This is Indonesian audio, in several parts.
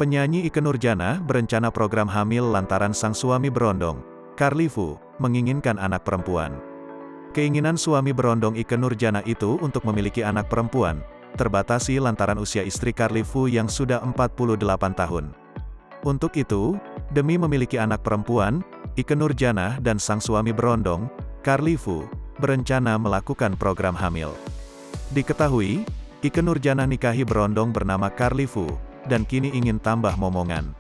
Penyanyi Ikke Nurjanah berencana program hamil lantaran sang suami berondong, Carly Fu, menginginkan anak perempuan. Keinginan suami berondong Ikke Nurjanah itu untuk memiliki anak perempuan, terbatasi lantaran usia istri Carly Fu yang sudah 48 tahun. Untuk itu, demi memiliki anak perempuan, Ikke Nurjanah dan sang suami berondong, Carly Fu, berencana melakukan program hamil. Diketahui, Ikke Nurjanah nikahi berondong bernama Carly Fu, dan kini ingin tambah momongan.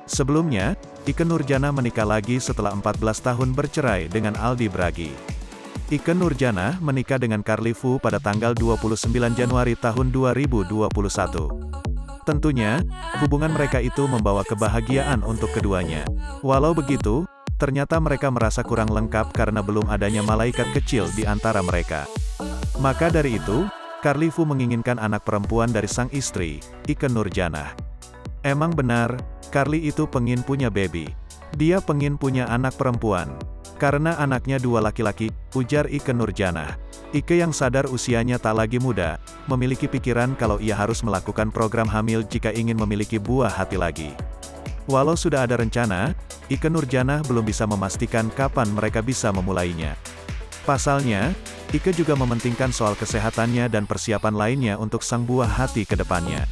Sebelumnya, Ikke Nurjanah menikah lagi setelah 14 tahun bercerai dengan Aldi Bragi. Ikke Nurjanah menikah dengan Carly Fu pada tanggal 29 Januari tahun 2021. Tentunya, hubungan mereka itu membawa kebahagiaan untuk keduanya. Walau begitu, ternyata mereka merasa kurang lengkap karena belum adanya malaikat kecil di antara mereka. Maka dari itu, Carly Fu menginginkan anak perempuan dari sang istri, Ikke Nurjanah. Emang benar, Carly itu pengin punya baby. Dia pengin punya anak perempuan. Karena anaknya 2 laki-laki, ujar Ikke Nurjanah. Ikke yang sadar usianya tak lagi muda, memiliki pikiran kalau ia harus melakukan program hamil jika ingin memiliki buah hati lagi. Walau sudah ada rencana, Ikke Nurjanah belum bisa memastikan kapan mereka bisa memulainya. Pasalnya, Ikke juga mementingkan soal kesehatannya dan persiapan lainnya untuk sang buah hati ke depannya.